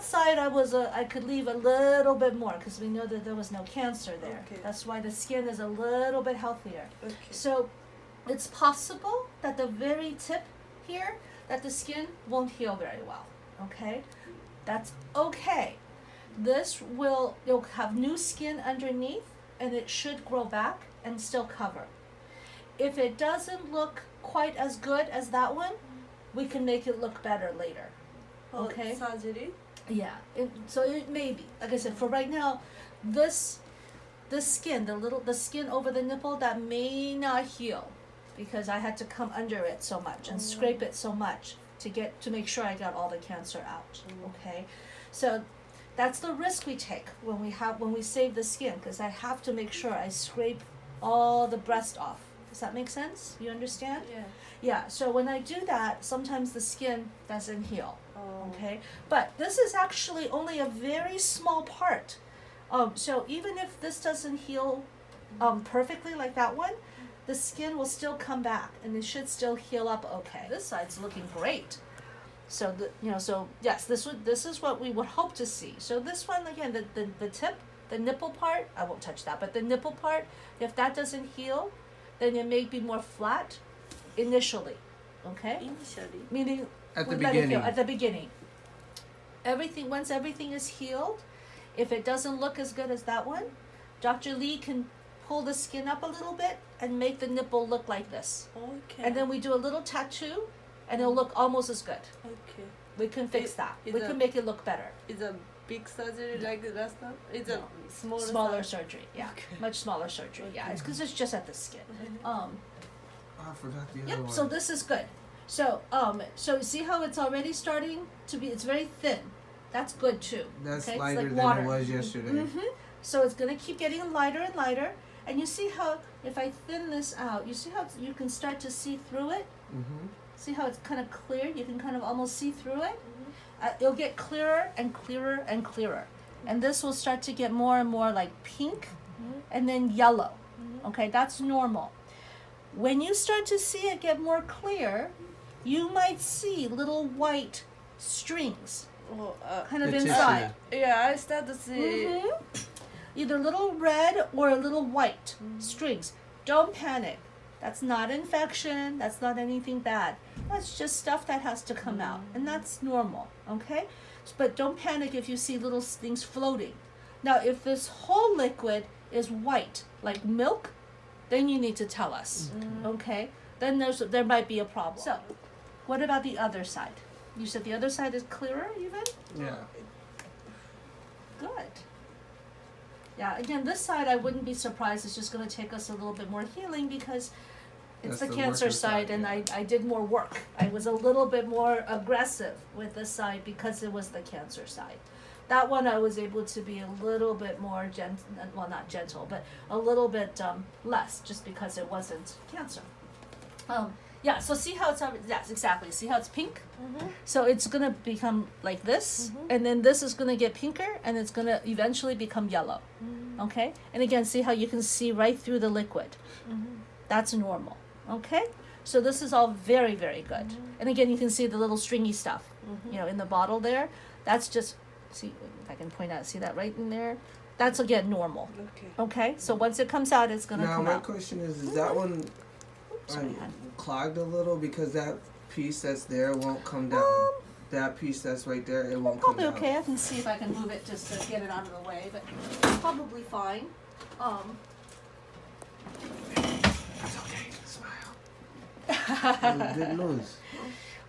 that side, I could leave a little bit more because we know that there was no cancer there. Okay. That's why the skin is a little bit healthier. Okay. So it's possible that the very tip here, that the skin won't heal very well. Okay, that's okay. You'll have new skin underneath, and it should grow back and still cover. If it doesn't look quite as good as that one, we can make it look better later. Okay. Surgery. Yeah. So it may be, like I said, for right now, this skin, the skin over the nipple, that may not heal because I had to come under it so much and scrape it so much to make sure I got all the cancer out. Okay. So that's the risk we take when we save the skin, because I have to make sure I scrape all the breast off. Does that make sense? You understand? Yeah. Yeah, so when I do that, sometimes the skin doesn't heal. Okay, but this is actually only a very small part. So even if this doesn't heal perfectly like that one, the skin will still come back and it should still heal up okay. This side's looking great. So so yes, this is what we would hope to see. So this one again, the tip, the nipple part, I won't touch that, but the nipple part, if that doesn't heal, then it may be more flat initially. Okay? Initially. Meaning At the we let it heal beginning. at the beginning. Once everything is healed, if it doesn't look as good as that one, Dr. Lee can pull the skin up a little bit and make the nipple look like this. Okay. And then we do a little tattoo and it'll look almost as good. Okay. We can fix that. is We a- can make it look better. Is a big surgery like the last time? It's No. a Smaller surgery, yeah. Okay. Much smaller surgery, yeah. It's because it's just at the skin. I forgot the other Yep, one. so this is good. So see how it's already starting to be, it's very thin. That's good too. That's okay? lighter It's like than water. it was yesterday. So it's gonna keep getting lighter and lighter. And you see how, if I thin this out, you see how you can start to see through it? See how it's kind of clear? You can kind of almost see through it? It'll get clearer and clearer and clearer. And this will start to get more and more like pink and then yellow. Okay, that's normal. When you start to see it get more clear, you might see little white strings kind of The inside. Yeah, I start to see. Either little red or a little white strings. Don't panic. That's not infection. That's not anything bad. That's just stuff that has to come out, and that's normal, okay? But don't panic if you see little things floating. Now, if this whole liquid is white, like milk, then you need to tell us, okay? Then there might be a problem. So, what about the other side? You said the other side is clearer, even? Yeah. Good. Yeah, again, this side I wouldn't be surprised. It's just going to take us a little bit more healing because it's That's the the cancer worker side, side, and yeah. I did more work. I was a little bit more aggressive with this side because it was the cancer side. That one I was able to be a little bit more gentle, well, not gentle, but a little bit less just because it wasn't cancer. Yeah, so see how it's, yes, exactly. See how it's pink? So it's going to become like this, and then this is going to get pinker, and it's going to eventually become yellow. Okay? And again, see how you can see right through the liquid. That's normal. Okay? So this is all very, very good. And again, you can see the little stringy stuff, in the bottle there. That's just, see, if I can point out, see that right in there? That's, again, normal. Okay. Okay? So once it comes out, it's going to Now come my out. question is that one Sorry, hon. clogged a little because that piece that's there won't come down. That piece that's right there, it won't come Probably down. okay. I can see if I can move it just to get it out of the way, but probably fine. That's okay. Smile. Good news.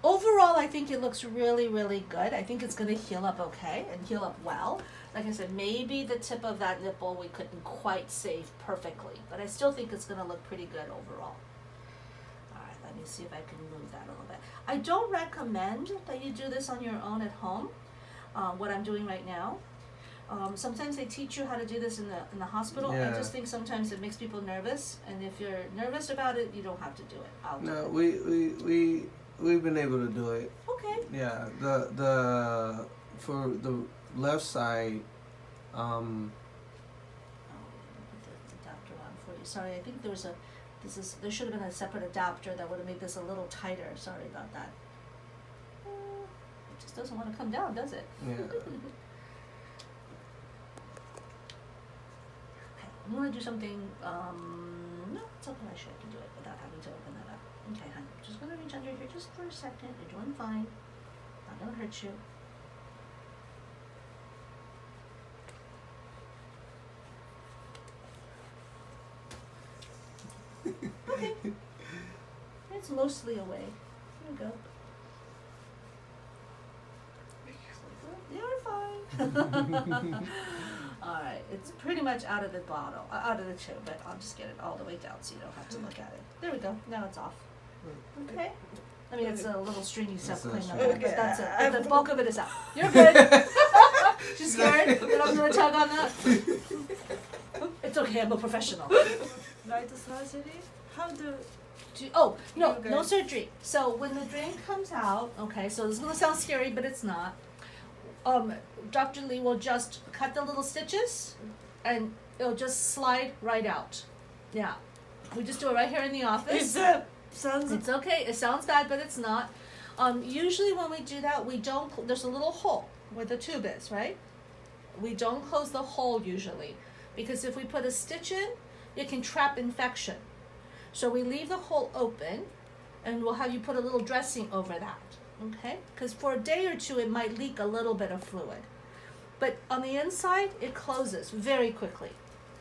Overall, I think it looks really, really good. I think it's going to heal up okay and heal up well. Like I said, maybe the tip of that nipple we couldn't quite save perfectly, but I still think it's going to look pretty good overall. All right, let me see if I can move that a little bit. I don't recommend that you do this on your own at home, what I'm doing right now. Sometimes they teach you how to do this in the hospital. I Yeah. just think sometimes it makes people nervous, and if you're nervous about it, you don't have to do it. I'll do No, it. we've been able to do it. Okay. Yeah, the for the left side, Put the adapter on for you. Sorry, I think there should have been a separate adapter that would have made this a little tighter. Sorry about that. just doesn't want to come down, does it? Yeah. Okay, I'm gonna do something. No, it's okay. Actually, I can do it without having to open that up. Okay, honey. Just gonna reach under here just for a second. You're doing fine. Not gonna hurt you. Okay. It's mostly away. Here we go. You're fine. Alright, it's pretty much out of the bottle, out of the tube, but I'll just get it all the way down so you don't have to look at it. There we go. Now it's off. Okay. I mean, it's a little stringy stuff cleaning up, but that's it. But the bulk of it is out. You're good. She's scared that I'm going to tug on that. It's okay, I'm a professional. Right surgery? How do Oh, no, Okay. no surgery. So when the drain comes out, okay, so this is going to sound scary, but it's not. Dr. Lee will just cut the little stitches and it'll just slide right out. Yeah. We just do it right here in the office. sounds It's okay. It sounds bad, but it's not. Usually when we do that, we don't, there's a little hole where the tube is, right? We don't close the hole usually because if we put a stitch in, it can trap infection. So we leave the hole open and we'll have you put a little dressing over that, okay? Because for a day or two, it might leak a little bit of fluid. But on the inside, it closes very quickly.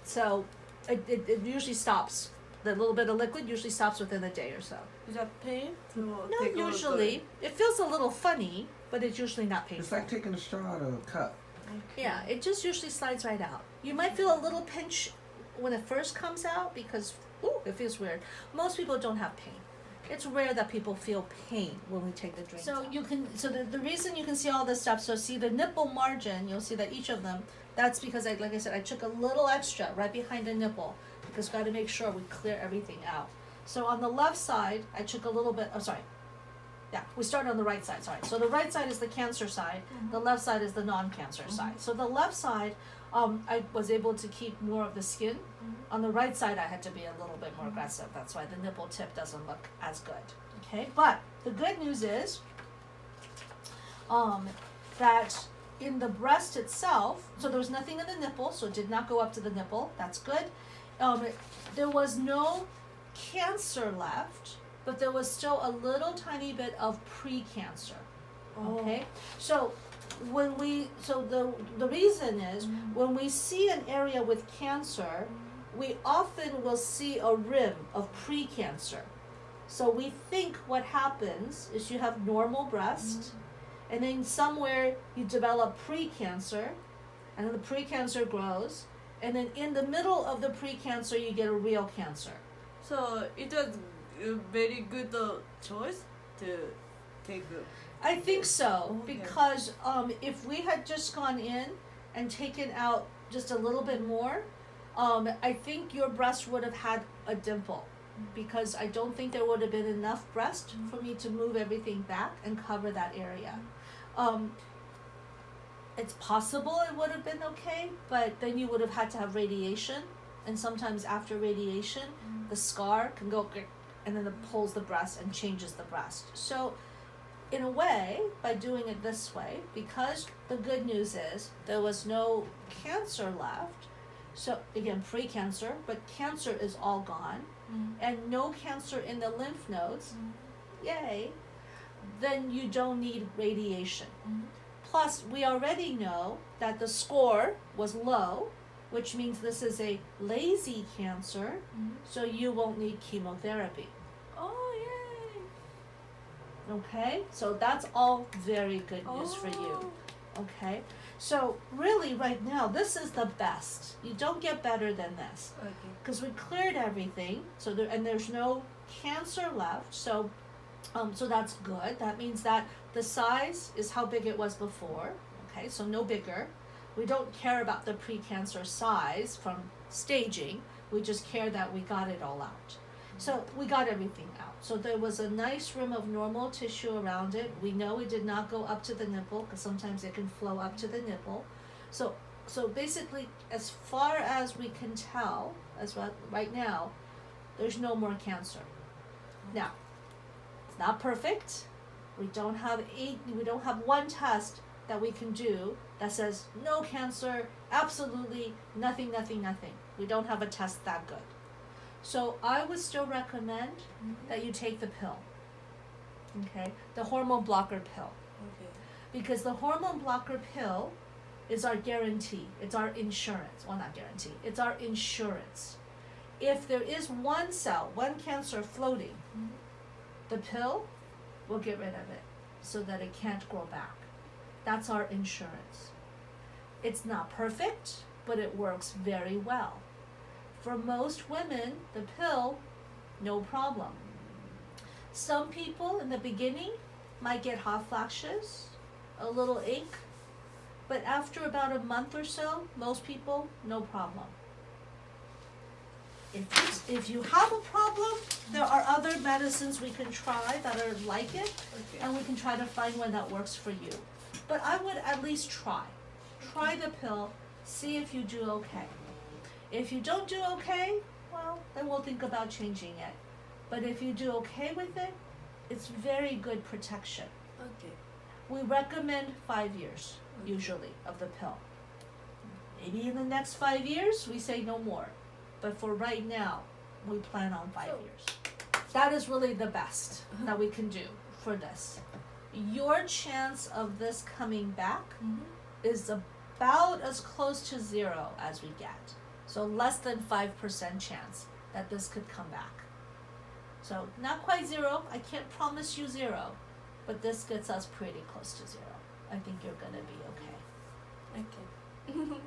So it usually stops. The little bit of liquid usually stops within a day or so. is that pain to Not take out usually. It feels a little funny, but it's usually not painful. It's like taking a straw out of a cup. Yeah, it just usually slides right out. You might feel a little pinch when it first comes out because, it feels weird. Most people don't have pain. It's rare that people feel pain when we take the drains out. So the reason you can see all this stuff, so see the nipple margin, you'll see that each of them, that's because like I said, I took a little extra right behind the nipple because we got to make sure we clear everything out. So on the left side, I took a little bit, we started on the right side, sorry. So the right side is the cancer side, the left side is the non-cancer side. So the left side, I was able to keep more of the skin. On the right side, I had to be a little bit more aggressive. That's why the nipple tip doesn't look as good, okay? But the good news is that in the breast itself, so there was nothing in the nipple, so it did not go up to the nipple. That's good. There was no cancer left, but there was still a little tiny bit of pre-cancer. Okay, so the reason is when we see an area with cancer, we often will see a rim of pre-cancer. So we think what happens is you have normal breast, and then somewhere you develop pre-cancer, and then the pre-cancer grows, and then in the middle of the pre-cancer you get a real cancer. So it was a very good choice to take. I think so, Okay. because if we had just gone in and taken out just a little bit more, I think your breast would have had a dimple, because I don't think there would have been enough breast for me to move everything back and cover that area. It's possible it would have been okay, but then you would have had to have radiation, and sometimes after radiation, the scar can go and then it pulls the breast and changes the breast. So in a way, by doing it this way, because the good news is there was no cancer left, so again, pre-cancer, but cancer is all gone, and no cancer in the lymph nodes, yay, then you don't need radiation. Plus, we already know that the score was low, which means this is a lazy cancer, so you won't need chemotherapy. Oh yay! Okay, so that's all very good news for you. Okay, so really right now, this is the best. You don't get better than this. Okay. Because we cleared everything, so there's no cancer left, so that's good. That means that the size is how big it was before, okay, so no bigger. We don't care about the pre-cancer size from staging, we just care that we got it all out. So we got everything out. So there was a nice rim of normal tissue around it. We know it did not go up to the nipple, because sometimes it can flow up to the nipple. So basically, as far as we can tell, right now, there's no more cancer. Now, it's not perfect, We don't have one test that we can do that says no cancer, absolutely nothing. We don't have a test that good. So I would still recommend that you take the pill. Okay, the hormone blocker pill. Okay. Because the hormone blocker pill is our guarantee. It's our insurance. Well, not guarantee. It's our insurance. If there is one cancer floating, the pill will get rid of it so that it can't grow back. That's our insurance. It's not perfect, but it works very well. For most women, the pill, no problem. Some people in the beginning might get hot flashes, a little ache, but after about a month or so, most people, no problem. If you have a problem, there are other medicines we can try that are like it, and we can try to find one that works for you. But I would at least try. Try the pill, see if you do okay. If you don't do okay, well, then we'll think about changing it. But if you do okay with it, it's very good protection. Okay. We recommend 5 years, usually, of the pill. Maybe in the next 5 years, we say no more. But for right now, we plan on 5 years. That is really the best that we can do for this. Your chance of this coming back is about as close to 0 as we get. So less than 5% chance that this could come back. So not quite 0. I can't promise you 0, but this gets us pretty close to 0. I think you're gonna be okay. Okay.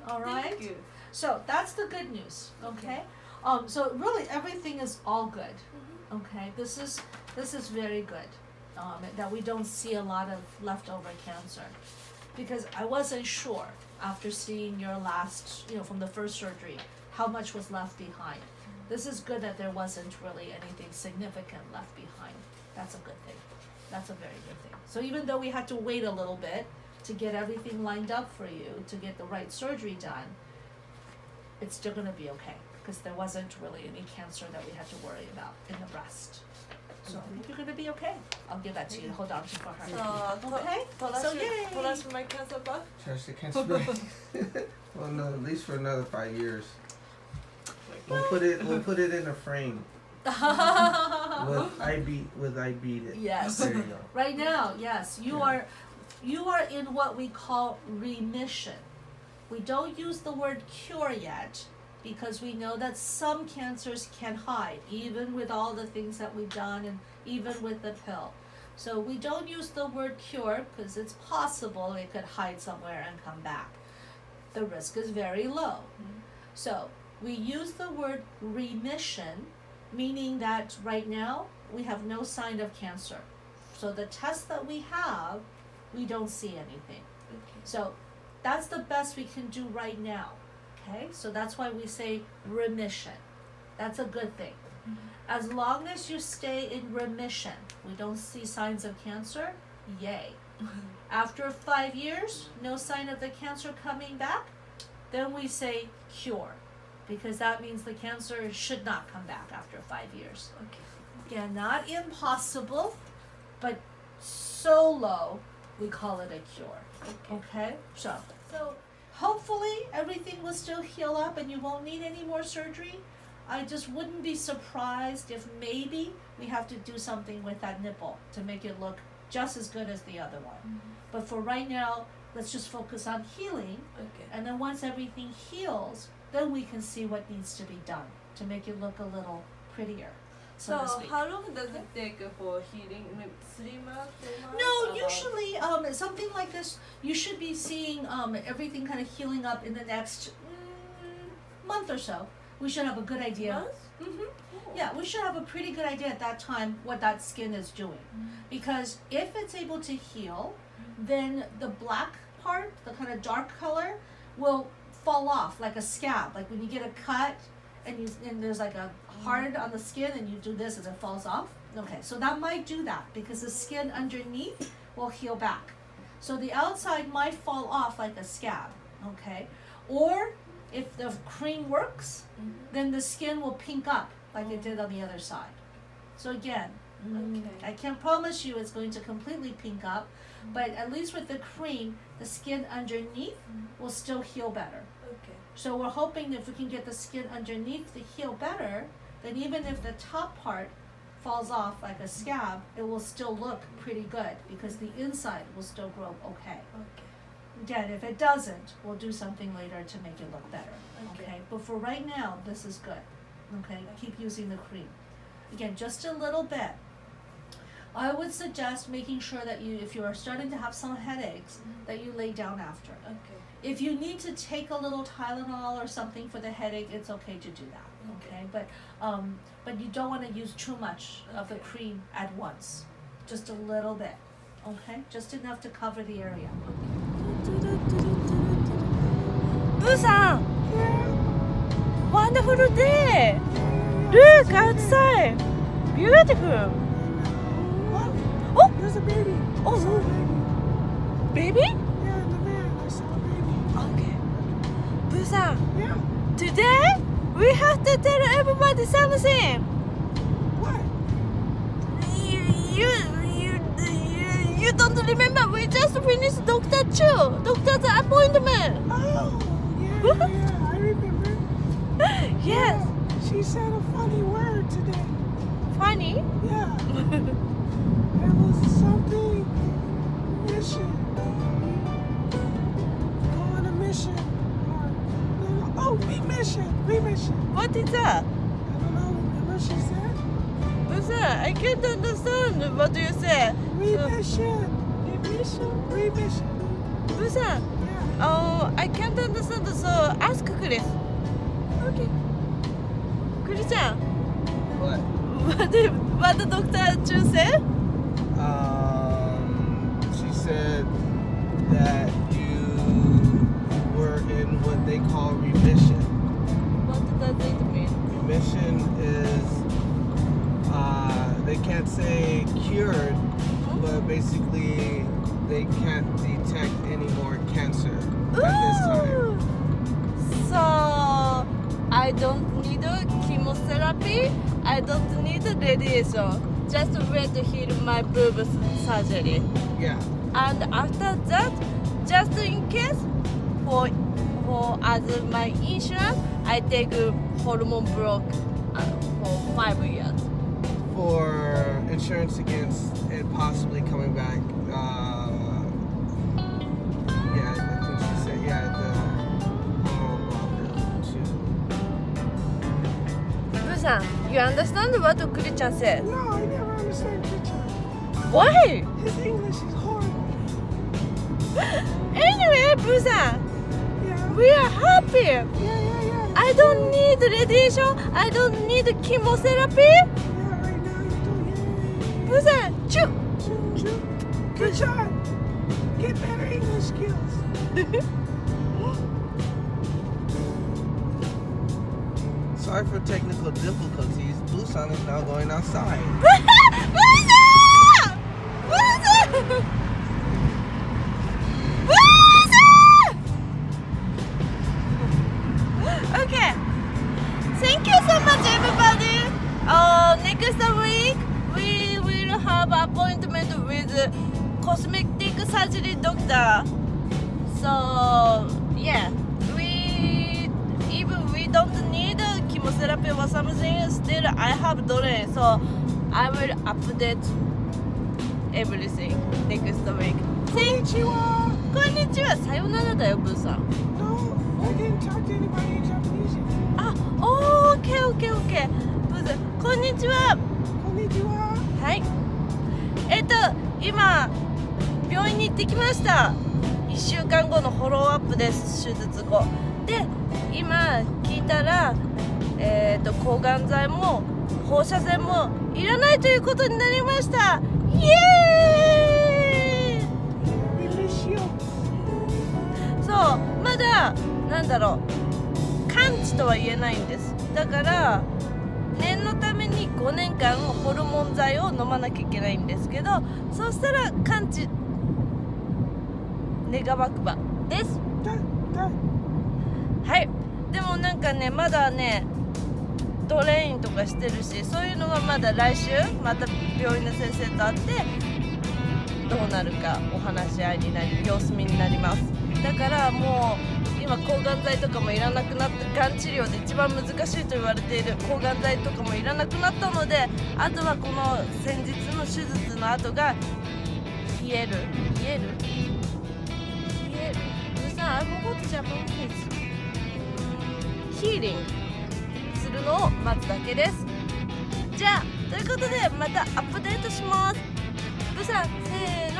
All right. Thank you. So that's the good news. Okay. So really everything is all good. Okay. This is very good. That we don't see a lot of leftover cancer, because I wasn't sure after seeing your last, from the first surgery, how much was left behind. This is good that there wasn't really anything significant left behind. That's a good thing. That's a very good thing. So even though we had to wait a little bit to get everything lined up for you, to get the right surgery done, it's still gonna be okay, because there wasn't really any cancer that we had to worry about in the breast. So I think you're gonna be okay. I'll give that to you. Hold on to for her. Okay? So yay! Told my cancer back. Trust the cancer back. Well, no, at least for another 5 years. We'll put it in a frame. with I beat it. Yes. There you go. Right now, yes, you are in what we call remission. We don't use the word cure yet, because we know that some cancers can hide, even with all the things that we've done and even with the pill. So we don't use the word cure because it's possible it could hide somewhere and come back. The risk is very low. So we use the word remission, meaning that right now we have no sign of cancer. So the test that we have, we don't see anything. Okay. So that's the best we can do right now. Okay, so that's why we say remission. That's a good thing. As long as you stay in remission, we don't see signs of cancer, yay. After 5 years, no sign of the cancer coming back, then we say cure, because that means the cancer should not come back after 5 years. Okay. Again, not impossible, but so low, we call it a cure. Okay? So hopefully everything will still heal up and you won't need any more surgery. I just wouldn't be surprised if maybe we have to do something with that nipple to make it look just as good as the other one. But for right now, let's just focus on healing. Okay. And then once everything heals, then we can see what needs to be done to make it look a little prettier, so to speak. How long does it take for healing? Maybe 3 months, 4 months? No, usually something like this, you should be seeing everything kind of healing up in the next month or so. We should have a good idea. Month? Yeah, we should have a pretty good idea at that time what that skin is doing. Because if it's able to heal, then the black part, the kind of dark color, will fall off like a scab. Like when you get a cut and there's like a hard on the skin and you do this and it falls off. Okay, so that might do that because the skin underneath will heal back. So the outside might fall off like a scab, okay? Or if the cream works, then the skin will pink up like it did on the other side. So again, I can't promise you it's going to completely pink up, but at least with the cream, the skin underneath will still heal better. Okay. So we're hoping if we can get the skin underneath to heal better, then even if the top part falls off like a scab, it will still look pretty good because the inside will still grow okay. Okay. Again, if it doesn't, we'll do something later to make it look better. Okay. But for right now, this is good. Okay. Keep using the cream. Again, just a little bit. I would suggest making sure that you, if you are starting to have some headaches, that you lay down after. Okay. If you need to take a little Tylenol or something for the headache, it's okay to do that. Okay, but you don't want to use too much of the cream at once. Just a little bit. Okay, just enough to cover the area. Buusan! Wonderful day! Look outside! Beautiful! Oh! There's a baby. Oh, I saw a baby? baby. Yeah, in the van. I saw a baby. Okay. Buusan, Yeah. today we have to tell everybody something. What? You don't remember? We just finished doctor's appointment. Oh, yeah. I remember. Yes. Yeah, she said a funny word today. Funny? Yeah. There was something mission. Go on a mission. Oh, remission. What is that? I don't know. Remember she said? Buusan, I can't understand what you say. Remission. Buusan, Yeah. oh, I can't understand, so ask Chris. Okay. Chris-chan, What? what the doctor Chu said? She said that you were in what they call remission. What does it mean? Remission is, they can't say cured, but basically they can't detect any more cancer at this time. So I don't need chemotherapy. I don't need radiation. Just wait to heal my boob surgery. Yeah. And after that, just in case, for as my insurance, I take hormone block for 5 years. For insurance against it possibly coming back, yeah, I think she said, yeah, the hormone blocker too. Buusan, you understand what Kuri-chan said? No, I never understand picture. Why? His English is horrible. Anyway, Buusan, Yeah. we are happy. Yeah. I don't need radiation. I don't need chemotherapy. Yeah, right now you do. Buusan, choo. Choo. Good job. Get better English skills. Sorry for technical difficulties. Buusan is now going outside. Buusan! Buusan! Okay. Thank you so much, everybody. Next week we will have appointment with cosmetic surgery doctor. So yeah, we don't need chemotherapy or something. Still, I have drain, so I will update everything next week. Thank you. こんにちは。さよならだよ、ブーさん。No, I didn't talk to anybody in Japanese. あ、オーケー。ブーさん、こんにちは。こんにちは。はい。今病院に行ってきました。1週間後のフォローアップです。手術後。で、今聞いたら、抗がん剤も放射線もいらないということになりました。イエーイ。そう、まだなんだろう、完治とは言えないんです。だから念のために5年間ホルモン剤を飲まなきゃいけないんですけど、そうしたら完治願わくばです。はい。でもなんかね、まだねドレインとかしてるし、そういうのはまだ来週また病院の先生と会ってどうなるかお話し合いになり様子見になります。だからもう今抗がん剤とかもいらなくなって、がん治療で一番難しいと言われている抗がん剤とかもいらなくなったので、あとはこの先日の手術の後が冷えるさあ、ヒーリングするのを待つだけです。じゃあということでまたアップデートします。ブーさんせーの。